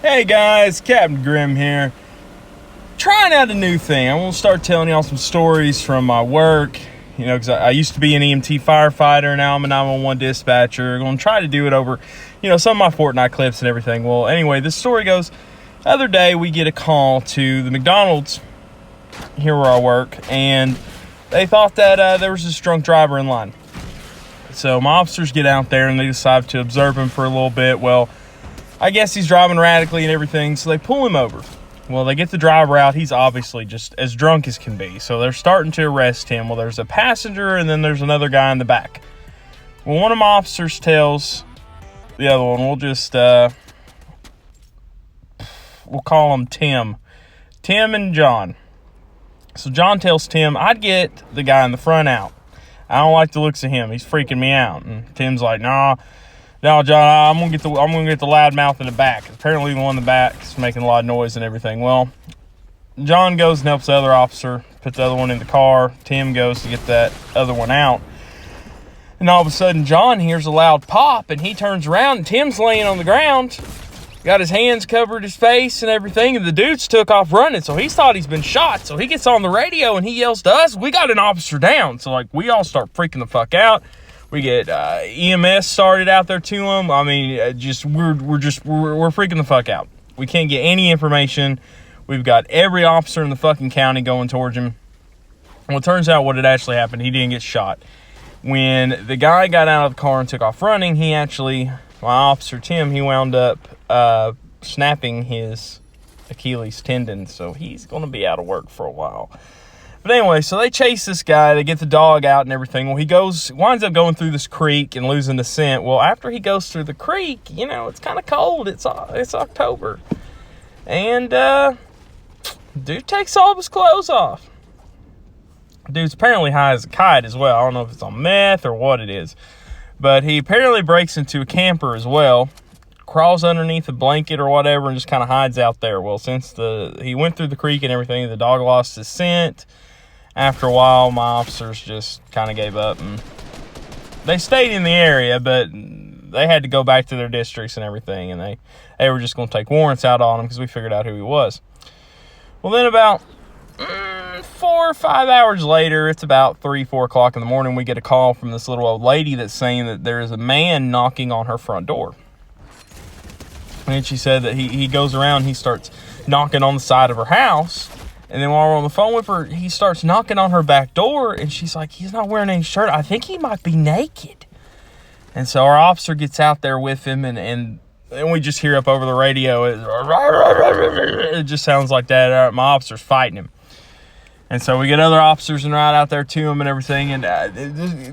Hey guys, Captain Grimm here. Trying out a new thing. I want to start telling y'all some stories from my work. You know, because I used to be an EMT firefighter, now I'm a 911 dispatcher. I'm going to try to do it over, some of my Fortnite clips and everything. Well, anyway, this story goes, the other day we get a call to the McDonald's here where I work, and they thought that there was this drunk driver in line. So my officers get out there and they decide to observe him for a little bit. Well, I guess he's driving erratically and everything, so they pull him over. Well, they get the driver out. He's obviously just as drunk as can be. So they're starting to arrest him. Well, there's a passenger and then there's another guy in the back. Well, one of my officers tells the other one, we'll call him Tim. Tim and John. So John tells Tim, I'd get the guy in the front out. I don't like the looks of him. He's freaking me out. And Tim's like, No, John, I'm gonna get the loud mouth in the back. Apparently the one in the back is making a lot of noise and everything. Well, John goes and helps the other officer put the other one in the car. Tim goes to get that other one out. And all of a sudden, John hears a loud pop, and he turns around, and Tim's laying on the ground. Got his hands covered his face and everything, and the dudes took off running, so he thought he's been shot. So he gets on the radio, and he yells to us, we got an officer down. So, we all start freaking the fuck out. We get EMS started out there to him. I mean, we're freaking the fuck out. We can't get any information. We've got every officer in the fucking county going towards him. Well, it turns out what had actually happened, he didn't get shot. When the guy got out of the car and took off running, my officer Tim, he wound up snapping his Achilles tendon. So he's going to be out of work for a while. But anyway, so they chase this guy. They get the dog out and everything. Well, winds up going through this creek and losing the scent. Well, after he goes through the creek, it's kind of cold. It's October. And dude takes all of his clothes off. Dude's apparently high as a kite as well. I don't know if it's on meth or what it is. But he apparently breaks into a camper as well. Crawls underneath a blanket or whatever and just kind of hides out there. Well, since he went through the creek and everything, the dog lost his scent. After a while, my officers just kind of gave up, and they stayed in the area, but they had to go back to their districts and everything, and they were just going to take warrants out on him because we figured out who he was. Well, then about 4 or 5 hours later, it's about 3-4 o'clock in the morning, we get a call from this little old lady that's saying that there is a man knocking on her front door. And she said that he goes around, he starts knocking on the side of her house. And then while we're on the phone with her, he starts knocking on her back door. And she's like, he's not wearing any shirt. I think he might be naked. And so our officer gets out there with him. And we just hear up over the radio. It just sounds like that. My officer's fighting him. And so we get other officers and ride out there to him and everything. And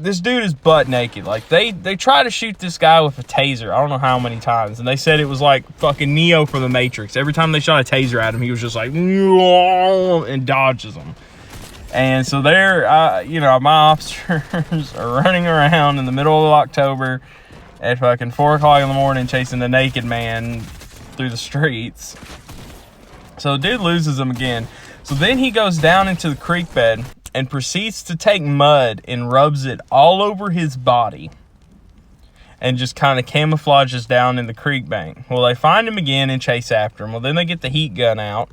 this dude is butt naked. They try to shoot this guy with a taser. I don't know how many times. And they said it was like fucking Neo from the Matrix. Every time they shot a taser at him, he was just like, and dodges them. And so my officers are running around in the middle of October at fucking 4 o'clock in the morning chasing a naked man through the streets. So the dude loses him again. So then he goes down into the creek bed and proceeds to take mud and rubs it all over his body and just kind of camouflages down in the creek bank. Well, they find him again and chase after him. Well, then they get the heat gun out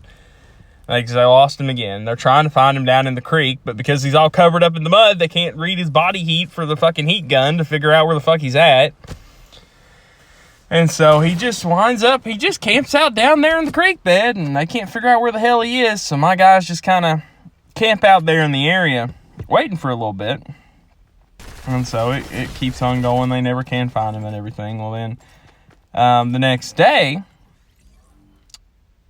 because they lost him again. They're trying to find him down in the creek, but because he's all covered up in the mud, they can't read his body heat for the fucking heat gun to figure out where the fuck he's at. And so he just camps out down there in the creek bed, and they can't figure out where the hell he is. So my guys just kind of camp out there in the area, waiting for a little bit. And so it keeps on going. They never can find him and everything. Well, then the next day,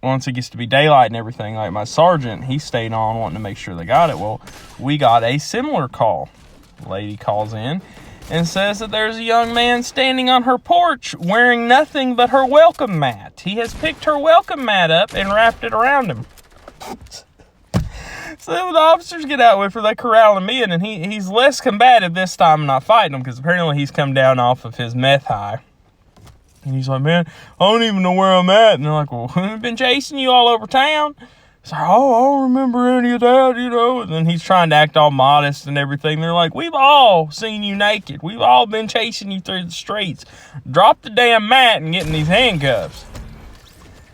once it gets to be daylight and everything, like my sergeant, he stayed on wanting to make sure they got it. Well, we got a similar call. Lady calls in and says that there's a young man standing on her porch wearing nothing but her welcome mat. He has picked her welcome mat up and wrapped it around him. So then when the officers get out with her, they corral him in, and he's less combative this time, not fighting them, because apparently he's come down off of his meth high. And he's like, man, I don't even know where I'm at. And they're like, well, we've been chasing you all over town. It's like, oh, I don't remember any of that, And then he's trying to act all modest and everything. They're like, we've all seen you naked. We've all been chasing you through the streets. Drop the damn mat and get in these handcuffs.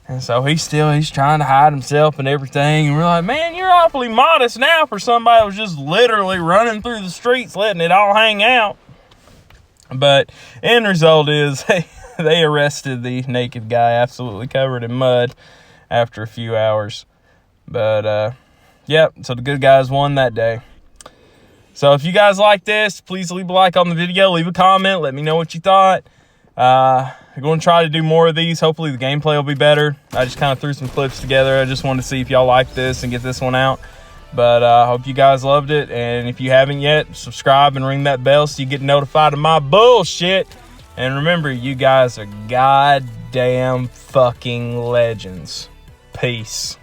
And so he's trying to hide himself and everything. And we're like, man, you're awfully modest now for somebody who was just literally running through the streets, letting it all hang out. But end result is they arrested the naked guy, absolutely covered in mud, after a few hours. But, yep, so the good guys won that day. So if you guys like this, please leave a like on the video, leave a comment, let me know what you thought. I'm going to try to do more of these. Hopefully the gameplay will be better. I just kind of threw some clips together. I just wanted to see if y'all like this and get this one out. But I hope you guys loved it. And if you haven't yet, subscribe and ring that bell so you get notified of my bullshit. And remember, you guys are goddamn fucking legends. Peace.